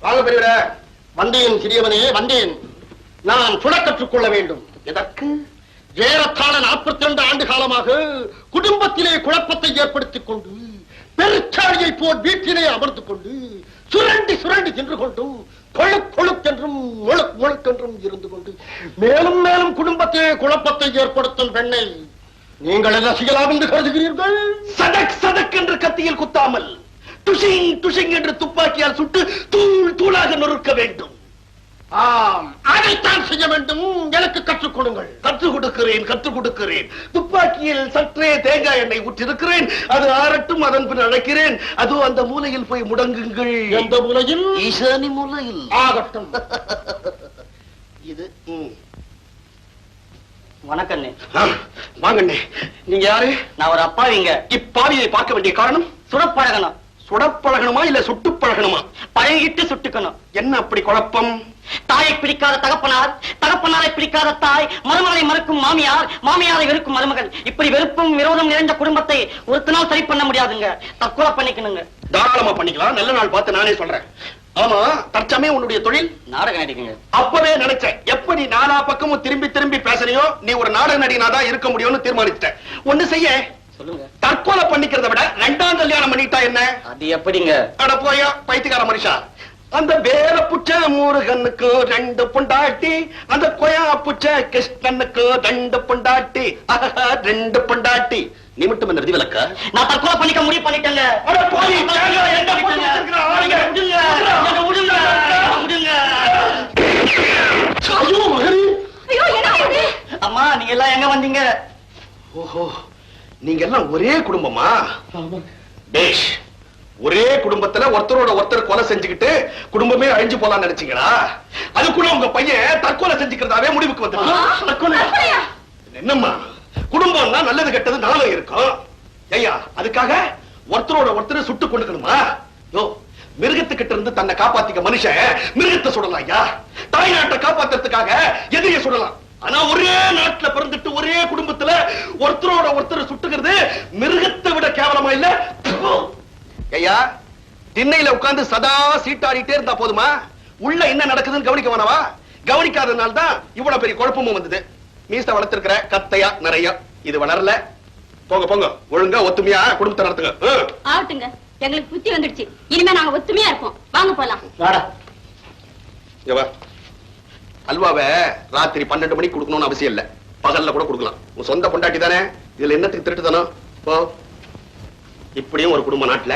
வாங்க பெரியவரே. வந்தேன் சிறியவனே வந்தேன். நான் சுட கற்றுக்கொள்ள வேண்டும். எதற்கு? ஏறத்தாழ 42 ஆண்டு காலமாக குடும்பத்திலே குழப்பத்தை ஏற்படுத்திக் கொண்டு பெருச்சாழியை போல் வீட்டிலே அமர்ந்து கொண்டு சுரண்டி சுரண்டி சென்று கொண்டும் கொழுக் கொழுக்கென்றும் முழுக் முழுக்கென்றும் இருந்து கொண்டு மேலும் மேலும் குடும்பத்திலே குழப்பத்தை ஏற்படுத்தும் பெண்ணை நீங்கள் என்ன செய்யலாம் என்று கருதுகிறீர்கள்? சதக் சதக் என்று கத்தியில் குத்தாமல் துஷிங் துஷிங் என்று துப்பாக்கியால் சுட்டு தூள் தூளாக நொறுக்க வேண்டும். ஆம், அதைத்தான் செய்ய வேண்டும். எனக்கு கற்றுக் கொடுங்கள். கற்றுக் கொடுக்கிறேன் கற்றுக் கொடுக்கிறேன். துப்பாக்கியில் சற்றே தேங்காய் எண்ணெய் ஊற்றிருக்கிறேன். அது ஆறட்டும், அதன் பின் அழைக்கிறேன். அதோ அந்த மூலையில் போய் முடங்குங்கள். எந்த மூலையில்? ஈசானி மூலையில். ஆகட்டும். இது வணக்கண்ணே. வாங்கண்ணே. நீங்க யாரு? நான் ஒரு அப்பாவிங்க. இப்பாவியை பார்க்க வேண்டிய காரணம்? சுடப்பழகணும். சுடப்பழகணுமா இல்ல சுட்டு பழகணுமா? பழகிட்டு சுட்டுக்கணும். என்ன அப்படி குழப்பம்? தாயை பிடிக்காத தகப்பனார், தகப்பனாரை பிடிக்காத தாய், மருமகளை மறுக்கும் மாமியார், மாமியாரை வெறுக்கும் மருமகள், இப்படி வெறுப்பும் விரோதம் நிறைந்த குடும்பத்தை ஒரு நாள் சரி பண்ண முடியாதுங்க. தற்கொலை பண்ணிக்கணுங்க. தாராளமா பண்ணிக்கலாம். நல்ல நாள் பார்த்து நானே சொல்றேன். ஆமா, தற்சமயம் உன்னுடைய தொழில்? நாடக நடிகங்க. அப்பவே நினைச்சேன், எப்படி நாலா பக்கமும் திரும்பி திரும்பி பேசுறியோ நீ ஒரு நாடக நடிகனாதான் இருக்க முடியும்னு தீர்மானிச்சிட்டேன். ஒண்ணு செய்ய. சொல்லுங்க. தற்கொலை பண்ணிக்கிறத விட 2ஆம் கல்யாணம் பண்ணிட்டா என்ன? அது எப்படிங்க? அட போயா பைத்தியக்கார மனுஷா. அந்த வேற புச்ச முருகனுக்கு 2 பொண்டாட்டி, அந்த கொயா புச்ச கிருஷ்ணனுக்கு 2 பொண்டாட்டி. 2 பொண்டாட்டி. நீ மட்டும் என்ன விதிவிலக்கா? நான் தற்கொலை பண்ணிக்க முடிவு பண்ணிட்டேங்க. அட போய் என்ன பண்ணிருக்கிற ஆளுங்க? ஐயோ மகனே. ஐயோ என்ன இது? அம்மா நீங்க எல்லாம் எங்க வந்தீங்க? ஓஹோ, நீங்க எல்லாம் ஒரே குடும்பமா? பேஷ். ஒரே குடும்பத்துல ஒருத்தரோட ஒருத்தர் கொலை செஞ்சுக்கிட்டு குடும்பமே அழிஞ்சு போலாம்னு நினைச்சீங்களா? அதுக்குள்ள உங்க பையன் தற்கொலை செஞ்சுக்கிறதாவே முடிவுக்கு வந்துட்டான். என்னம்மா, குடும்பம்னா நல்லது கெட்டது நாளும் இருக்கும். ஐயா, அதுக்காக ஒருத்தரோட ஒருத்தர் சுட்டு கொண்டுக்கணுமா? யோ, மிருகத்துக்கிட்ட இருந்து தன்னை காப்பாத்திக்க மனுஷன் மிருகத்தை சுடலாம் ஐயா. தாய்நாட்டை காப்பாத்துறதுக்காக எதிரியை சுடலாம். ஆனா ஒரே நாட்டுல பிறந்துட்டு ஒரே குடும்பத்துல ஒருத்தரோட ஒருத்தர் சுட்டுக்கிறது மிருகத்தை விட கேவலமா இல்ல? ஐயா, திண்ணையில உட்கார்ந்து சதா சீட்டாடிட்டே இருந்தா போதுமா? உள்ள என்ன நடக்குதுன்னு கவனிக்க வேணாவா? கவனிக்காதனால தான் இவ்வளவு பெரிய குழப்பமும் வந்தது. மீச வளர்த்திருக்கிற கத்தையா நிறைய, இது வளரல. போங்க போங்க, ஒழுங்கா ஒத்துமையா குடும்பத்தை நடத்துங்க. ஆகட்டுங்க, எங்களுக்கு புத்தி வந்துடுச்சு. இனிமே நாங்க ஒத்துமையா இருப்போம். வாங்க போலாம். வாடா. அல்வாவை ராத்திரி 12 மணிக்கு கொடுக்கணும்னு அவசியம் இல்ல, பகல்ல கூட கொடுக்கலாம். உன் சொந்த பொண்டாட்டி தானே, இதுல என்னத்துக்கு திருட்டு தானோ? இப்படியும் ஒரு குடும்ப நாட்டுல